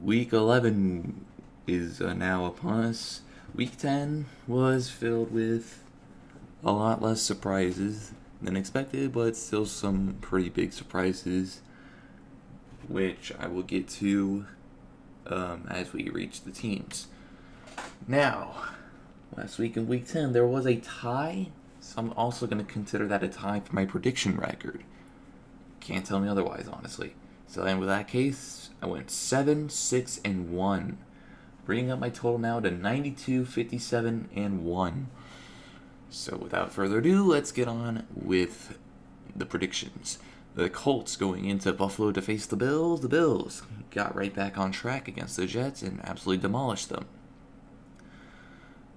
Week 11 is now upon us. Week 10 was filled with a lot less surprises than expected, but still some pretty big surprises, which I will get to as we reach the teams. Now, last week in Week 10, there was a tie, so I'm also going to consider that a tie for my prediction record. Can't tell me otherwise, honestly. So then with that case, I went 7, 6, and 1. Bringing up my total now to 92, 57, and 1. So without further ado, let's get on with the predictions. The Colts going into Buffalo to face the Bills. The Bills got right back on track against the Jets and absolutely demolished them.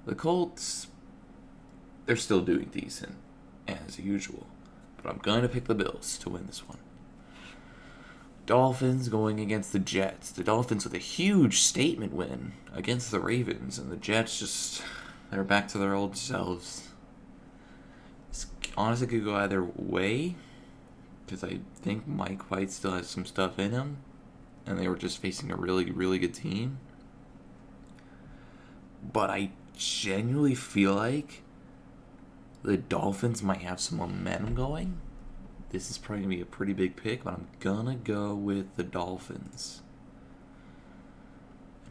The Colts, they're still doing decent, as usual. But I'm going to pick the Bills to win this one. Dolphins going against the Jets. The Dolphins with a huge statement win against the Ravens. And the Jets they're back to their old selves. This honestly could go either way, because I think Mike White still has some stuff in him. And they were just facing a really, really good team. But I genuinely feel like the Dolphins might have some momentum going. This is probably going to be a pretty big pick, but I'm going to go with the Dolphins.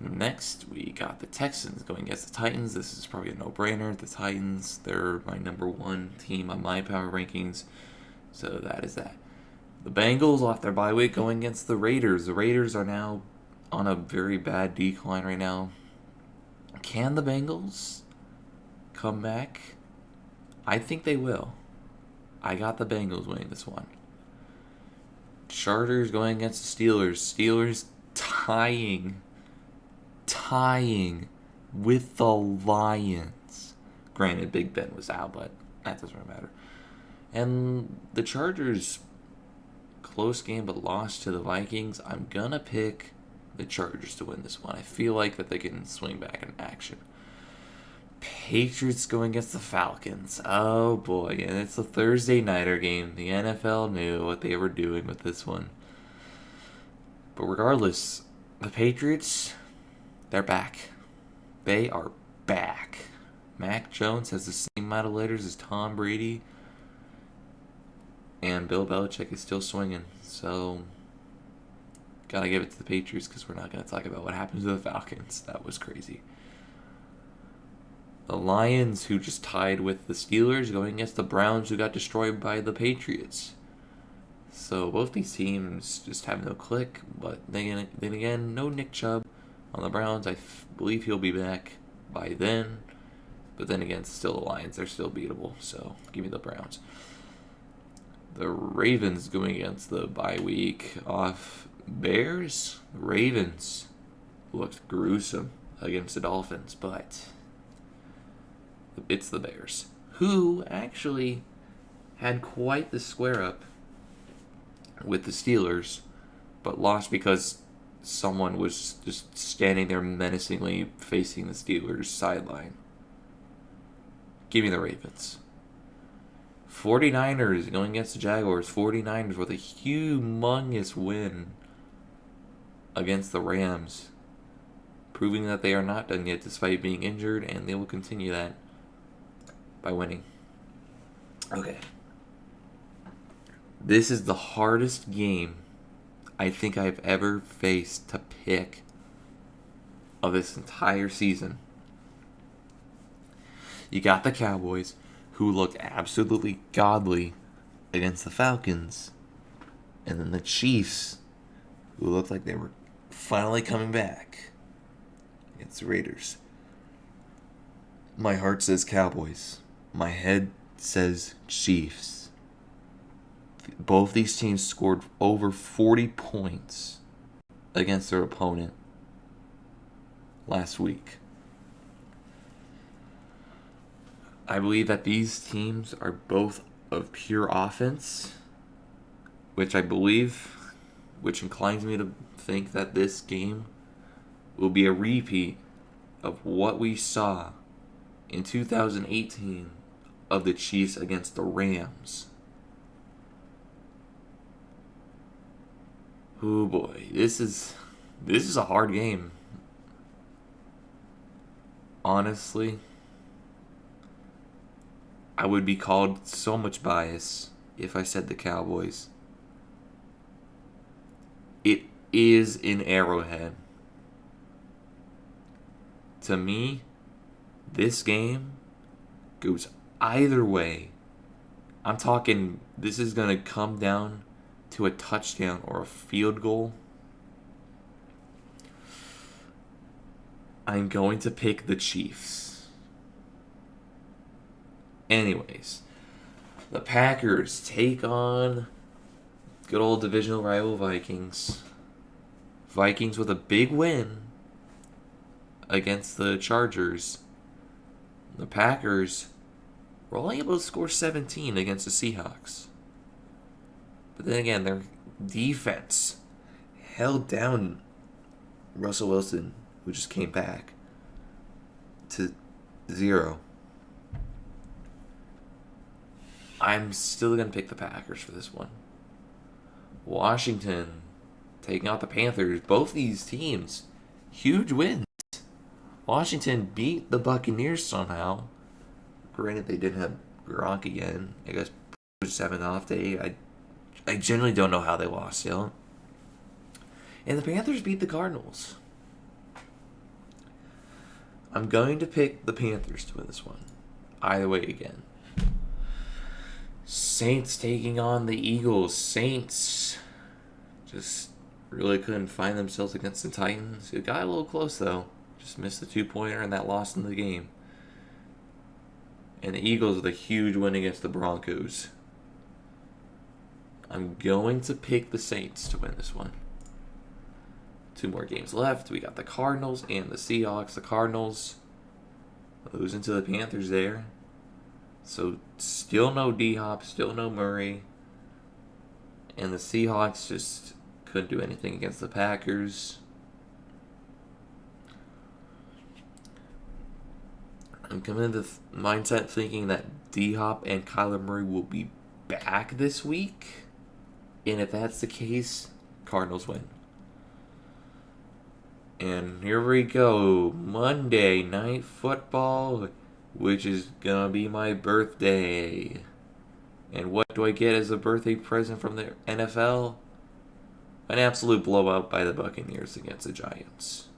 Next, we got the Texans going against the Titans. This is probably a no-brainer. The Titans, they're my number one team on my power rankings. So that is that. The Bengals, off their bye week, going against the Raiders. The Raiders are now on a very bad decline right now. Can the Bengals come back? I think they will. I got the Bengals winning this one. Chargers going against the Steelers. Steelers tying with the Lions. Granted, Big Ben was out, but that doesn't really matter. And the Chargers, close game but lost to the Vikings. I'm going to pick the Chargers to win this one. I feel like that they can swing back in action. Patriots going against the Falcons. Oh boy, and it's a Thursday nighter game. The NFL knew what they were doing with this one. But regardless, the Patriots, they're back. They are back. Mac Jones has the same amount of letters as Tom Brady. And Bill Belichick is still swinging. So, gotta give it to the Patriots because we're not going to talk about what happened to the Falcons. That was crazy. The Lions, who just tied with the Steelers, going against the Browns, who got destroyed by the Patriots. So both these teams just have no click. But then again, no Nick Chubb on the Browns. I believe he'll be back by then. But then again, still the Lions. They're still beatable. So give me the Browns. The Ravens going against the bye week off Bears. The Ravens looked gruesome against the Dolphins, but it's the Bears, who actually had quite the square up with the Steelers, but lost because someone was just standing there menacingly facing the Steelers' sideline. Give me the Ravens. 49ers going against the Jaguars. 49ers with a humongous win against the Rams, proving that they are not done yet despite being injured, and they will continue that by winning. Okay. This is the hardest game I think I've ever faced to pick of this entire season. You got the Cowboys, who looked absolutely godly against the Falcons, and then the Chiefs, who looked like they were finally coming back against the Raiders. My heart says Cowboys. My head says Chiefs. Both these teams scored over 40 points against their opponent last week. I believe that these teams are both of pure offense, which inclines me to think that this game will be a repeat of what we saw in 2018 of the Chiefs against the Rams. Oh boy, this is This is a hard game. Honestly, I would be called so much bias if I said the Cowboys. It is in Arrowhead. To me, this game goes either way. I'm talking, this is going to come down to a touchdown or a field goal. I'm going to pick the Chiefs. Anyways, the Packers take on good old divisional rival Vikings. Vikings with a big win against the Chargers. The Packers were only able to score 17 against the Seahawks. But then again, their defense held down Russell Wilson, who just came back, to 0. I'm still going to pick the Packers for this one. Washington taking out the Panthers. Both these teams, huge wins. Washington beat the Buccaneers somehow. Granted, they didn't have Gronk again. I guess just having an off day. I generally don't know how they lost still. And the Panthers beat the Cardinals. I'm going to pick the Panthers to win this one. Either way again. Saints taking on the Eagles. Saints just really couldn't find themselves against the Titans. It got a little close though. Just missed the 2-pointer and that lost in the game. And the Eagles with a huge win against the Broncos. I'm going to pick the Saints to win this one. 2 more games left. We got the Cardinals and the Seahawks. The Cardinals losing to the Panthers there. So still no D-Hop, still no Murray. And the Seahawks just couldn't do anything against the Packers. I'm coming into the mindset thinking that D-Hop and Kyler Murray will be back this week. And if that's the case, Cardinals win. And here we go. Monday Night Football, which is going to be my birthday. And what do I get as a birthday present from the NFL? An absolute blowout by the Buccaneers against the Giants.